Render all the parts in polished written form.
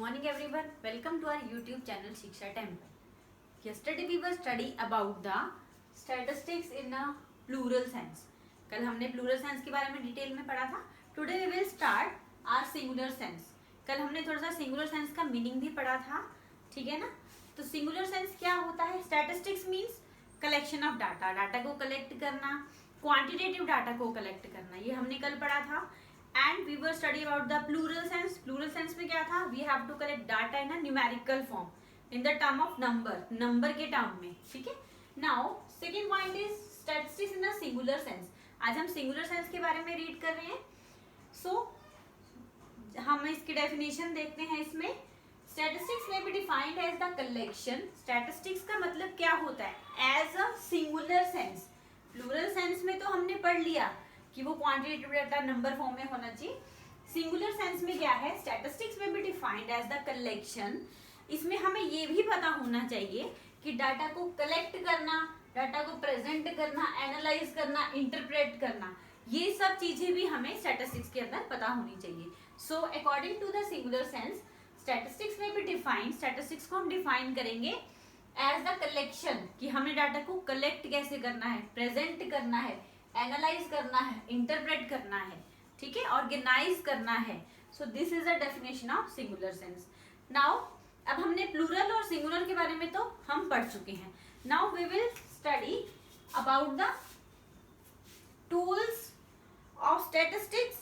morning everyone. Welcome to our YouTube channel Shiksha Temple. Yesterday we were study about the statistics in a plural sense. कल हमने plural sense के बारे में detail में पढ़ा था. Today we will start our singular sense. कल हमने थोड़ा सा singular sense का मीनिंग भी पढ़ा था, ठीक है ना. तो singular sense क्या होता है? Statistics means collection of data. Data को कलेक्ट करना, क्वांटिटेटिव डाटा को कलेक्ट करना, ये हमने कल पढ़ा था. And we were studying about the plural sense. Plural sense में क्या था? We have to collect data in a numerical form, in the term of number, number के term में, ठीक है. Now second point is statistics in a singular sense. आज हम singular sense के बारे में read कर रहे हैं. So हम इसकी definition देखते हैं. इसमें statistics may be defined as the collection. Statistics का मतलब क्या होता है? As a singular sense. Plural sense में तो हमने पढ़ लिया कि वो क्वांटिटेटिव डाटा नंबर फॉर्म में होना चाहिए. सिंगुलर सेंस में क्या है? स्टैटिस्टिक्स में भी डिफाइंड एज द कलेक्शन. इसमें हमें ये भी पता होना चाहिए कि डाटा को कलेक्ट करना, डाटा को प्रेजेंट करना, एनालाइज करना, इंटरप्रेट करना, ये सब चीजें भी हमें स्टैटिस्टिक्स के अंदर पता होनी चाहिए. So according to the singular sense statistics में भी डिफाइंड, स्टैटिस्टिक्स को हम डिफाइन करेंगे एज द कलेक्शन, कि हमें डाटा को कलेक्ट कैसे करना है, प्रेजेंट करना है, एनालाइज करना है, इंटरप्रेट करना है, ठीक है, ऑर्गेनाइज करना है. So this is a definition of singular sense. Now अब हमने प्लूरल और सिंगुलर के बारे में तो हम पढ़ चुके हैं. Now we will study about the tools of statistics.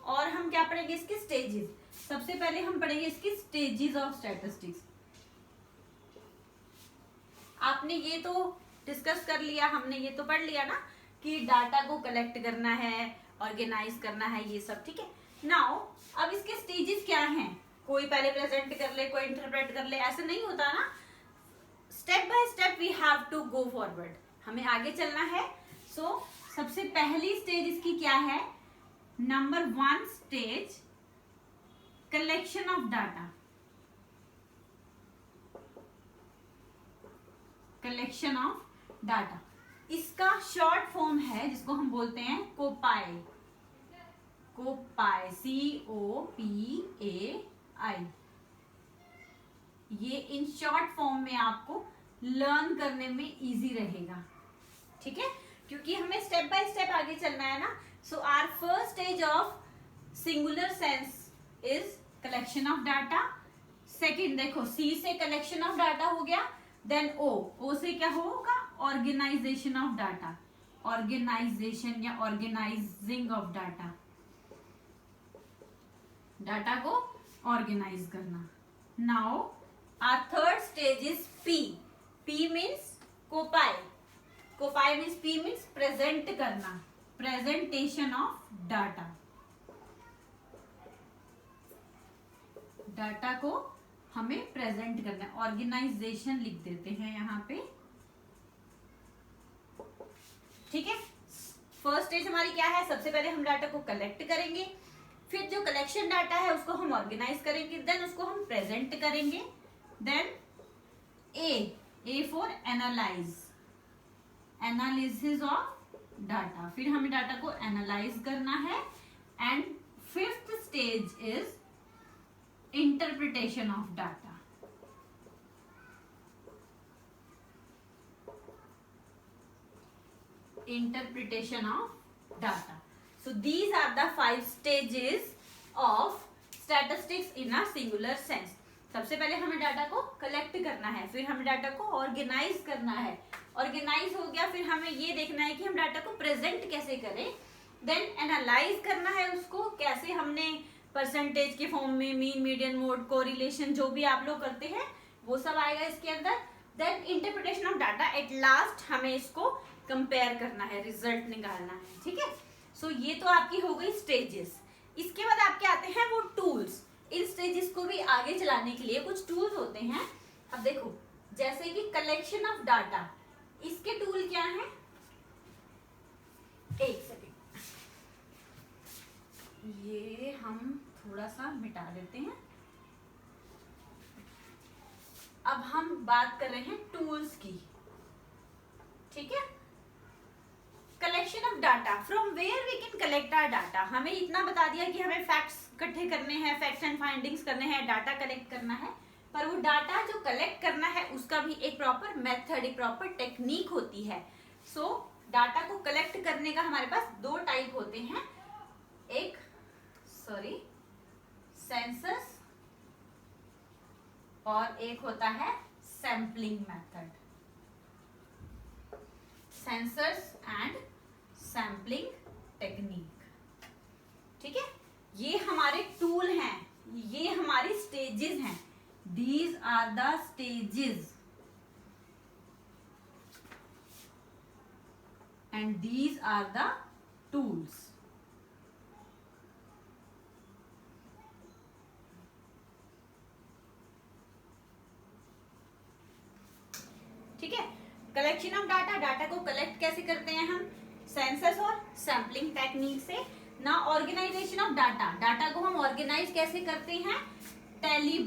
और हम क्या पढ़ेंगे? इसके स्टेजेस. सबसे पहले हम पढ़ेंगे इसकी स्टेजेस ऑफ स्टैटिस्टिक्स. आपने ये तो डिस्कस कर लिया, हमने ये तो पढ़ लिया ना कि डाटा को कलेक्ट करना है, ऑर्गेनाइज करना है, ये सब, ठीक है. नाउ अब इसके स्टेजेस क्या हैं? कोई पहले प्रेजेंट कर ले, कोई इंटरप्रेट कर ले, ऐसा नहीं होता ना. Step by step we have to go forward, हमें आगे चलना है. सो सबसे पहली स्टेज इसकी क्या है? Number 1 stage, collection of data. Collection of data, इसका शॉर्ट फॉर्म है जिसको हम बोलते हैं कोपाई. कोपाई, COPAI. ये इन शॉर्ट फॉर्म में आपको लर्न करने में इजी रहेगा, ठीक है, क्योंकि हमें स्टेप बाय स्टेप आगे चलना है ना. So our first stage of singular sense is collection of data. Second देखो, C से कलेक्शन ऑफ डाटा हो गया. देन O से क्या होगा? Organisation of data. ऑर्गेनाइजेशन या ऑर्गेनाइजिंग ऑफ डाटा, डाटा को ऑर्गेनाइज करना. Now our third stage is P means कोपाई. कोपाई मीन्स P मीन्स प्रेजेंट करना, प्रेजेंटेशन ऑफ डाटा. डाटा को हमें प्रेजेंट करना है. ऑर्गेनाइजेशन लिख देते हैं यहाँ पे, ठीक है. फर्स्ट स्टेज हमारी क्या है? सबसे पहले हम डाटा को कलेक्ट करेंगे, फिर जो कलेक्शन डाटा है उसको हम ऑर्गेनाइज करेंगे, देन उसको हम प्रेजेंट करेंगे. Then a four analyse, analysis of data. फिर हमें डाटा को एनालाइज करना है. And fifth stage is interpretation of data. Interpretation of data. So these are the 5 stages of statistics in a singular sense. सबसे पहले हमें data को collect करना है, फिर हमें डाटा को ऑर्गेनाइज करना है. ऑर्गेनाइज हो गया, फिर हमें ये देखना है कि हम डाटा को प्रेजेंट कैसे करें. देन एनालाइज करना है उसको, कैसे हमने परसेंटेज के फॉर्म में, मीन, मीडियन, मोड, कोरिलेशन, जो भी आप लोग करते हैं वो सब आएगा इसके अंदर. Then interpretation of data. At last हमें इसको कंपेयर करना है, रिजल्ट निकालना है, ठीक है. सो ये तो आपकी हो गई स्टेजेस. इसके बाद आपके आते हैं वो टूल्स. इन स्टेजेस को भी आगे चलाने के लिए कुछ टूल्स होते हैं. अब देखो, जैसे कि कलेक्शन ऑफ डाटा, इसके टूल क्या हैं? एक सेकेंड, ये हम थोड़ा सा मिटा देते हैं. अब हम बात कर रहे हैं टूल्स की, ठीक है. Collection of of data, from where we can collect our data. हमें इतना बता दिया कि हमें फैक्ट्स इकट्ठे करने हैं, फैक्ट्स एंड फाइंडिंग्स करने हैं, डाटा कलेक्ट करना है, पर वो डाटा जो कलेक्ट करना है उसका भी एक प्रॉपर मेथड, एक प्रॉपर टेक्निक होती है। सो डाटा को कलेक्ट करने का हमारे पास दो टाइप होते हैं, एक सेंसस और एक होता है sampling method. Sensors and sampling technique, ठीक है। ये हमारे टूल हैं, ये हमारी स्टेजेस हैं, these are the stages and these are the tools. ठीक है, कलेक्शन ऑफ डाटा, डाटा को कलेक्ट कैसे करते हैं हम, सेंसस और सैम्पलिंग टेक्निक से। ना ऑर्गेनाइजेशन ऑफ डाटा, डाटा को हम ऑर्गेनाइज कैसे करते हैं, टैली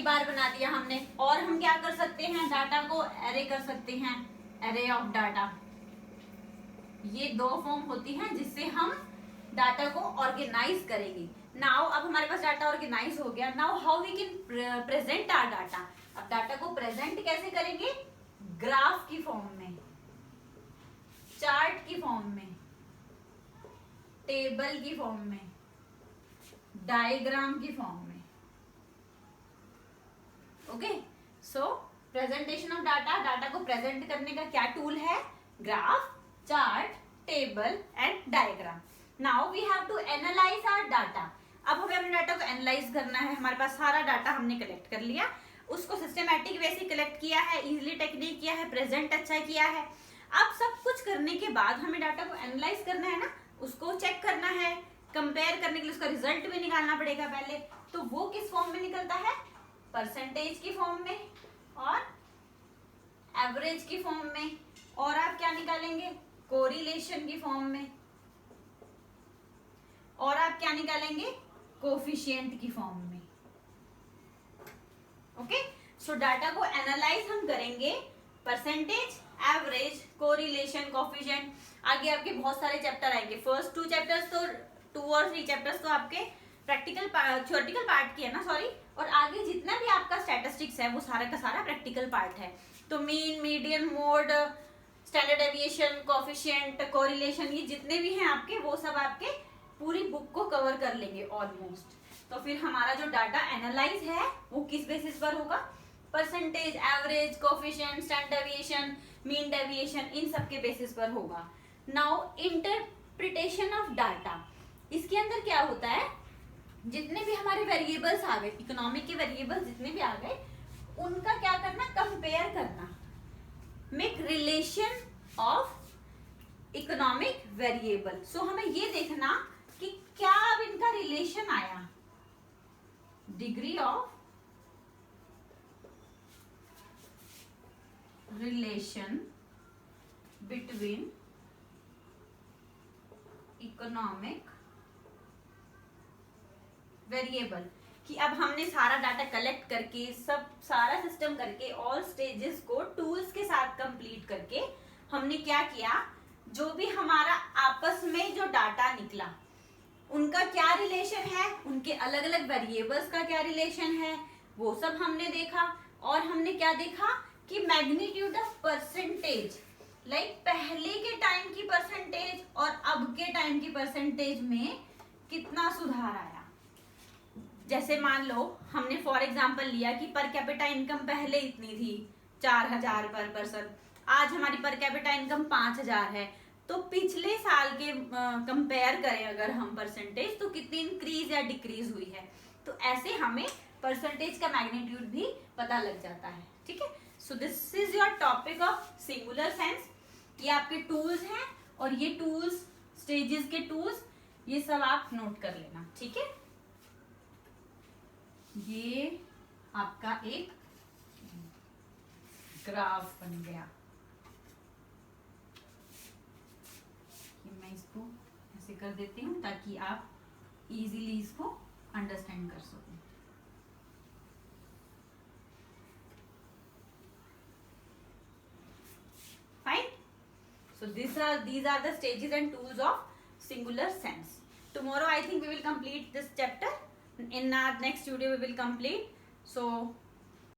बार बना दिया हमने। और हम क्या कर सकते हैं, डाटा को एरे कर सकते हैं, एरे ऑफ डाटा। ये दो फॉर्म होती हैं जिससे हम डाटा को ऑर्गेनाइज करेंगे। नाउ अब हमारे पास डाटा ऑर्गेनाइज हो गया, now how we can present our data. अब डाटा को प्रेजेंट कैसे करेंगे, ग्राफ की फॉर्म में, चार्ट की फॉर्म में, टेबल की फॉर्म में, डायग्राम की फॉर्म में। Okay, so presentation of data, data को प्रेजेंट करने का क्या टूल है, graph, chart, table and diagram. Now we have to analyse our data. अब हमें अपने डाटा को एनालाइज करना है। हमारे पास सारा डाटा हमने कलेक्ट कर लिया, उसको सिस्टमैटिक वे से कलेक्ट किया है, इजीली टेक्निक किया है, प्रेजेंट अच्छा किया है। अब सब कुछ करने के बाद हमें डाटा को एनालाइज करना है ना, उसको चेक करना है, कंपेयर करने के लिए उसका रिजल्ट भी निकालना पड़ेगा पहले। तो वो किस फॉर्म में निकलता है, परसेंटेज की फॉर्म में और एवरेज की फॉर्म में, और आप क्या निकालेंगे, कोरिलेशन की फॉर्म में, और आप क्या निकालेंगे, कोफिशिएंट की फॉर्म में। ओके, सो डाटा को एनालाइज हम करेंगे, परसेंटेज, एवरेज, कोरिलेशन, कोफिशिएंट। आगे आपके बहुत सारे चैप्टर आएंगे, फर्स्ट 2 चैप्टर्स तो 2 और 3 चैप्टर्स तो आपके प्रैक्टिकल थ्योरेटिकल पार्ट की है ना, सॉरी, और आगे जितना भी आपका स्टैटिस्टिक्स है वो सारा का सारा प्रैक्टिकल पार्ट है। तो mean, median, mode, standard deviation, coefficient, correlation, ये जितने भी हैं आपके, वो सब आपके पूरी बुक को कवर कर लेंगे ऑलमोस्ट। तो फिर हमारा जो डाटा एनालाइज है वो किस बेसिस पर होगा, percentage, average, coefficient, standard deviation, mean deviation, इन सब के बेसिस पर होगा। नाउ इंटरप्रिटेशन ऑफ डाटा, इसके अंदर क्या होता है, जितने भी हमारे वेरिएबल्स आ गए, इकोनॉमिक के वेरिएबल्स जितने भी आ गए, उनका क्या करना, कंपेयर करना, make relation of economic variable. So हमें ये देखना कि क्या अब इनका रिलेशन आया, degree of relation between economic variable, कि अब हमने सारा डाटा कलेक्ट करके, सब सारा सिस्टम करके, ऑल स्टेजेस को टूल्स के साथ कंप्लीट करके हमने क्या किया, जो भी हमारा आपस में जो डाटा निकला उनका क्या रिलेशन है, उनके अलग अलग वेरिएबल्स का क्या रिलेशन है, वो सब हमने देखा। और हमने क्या देखा कि मैग्नीट्यूड ऑफ परसेंटेज, लाइक पहले के टाइम की परसेंटेज और अब के टाइम की परसेंटेज में कितना सुधार आया। जैसे मान लो हमने फॉर एग्जांपल लिया कि पर कैपिटा इनकम पहले इतनी थी 4000 पर पर्सन, आज हमारी पर कैपिटा इनकम 5000 है, तो पिछले साल के कंपेयर करें अगर हम परसेंटेज, तो कितनी इंक्रीज या डिक्रीज हुई है। तो ऐसे हमें परसेंटेज का मैग्नीट्यूड भी पता लग जाता है। ठीक है, so this is your topic of singular sense. ये आपके टूल्स हैं और ये टूल्स, स्टेजेस के टूल्स, ये सब आप नोट कर लेना। ठीक है, ये आपका एक ग्राफ बन गया। मैं इसको ऐसे कर देती हूँ ताकि आप इजीली इसको अंडरस्टैंड कर सको। So these are the stages and tools of singular sense. Tomorrow I think we will complete this chapter. In our next video we will complete. So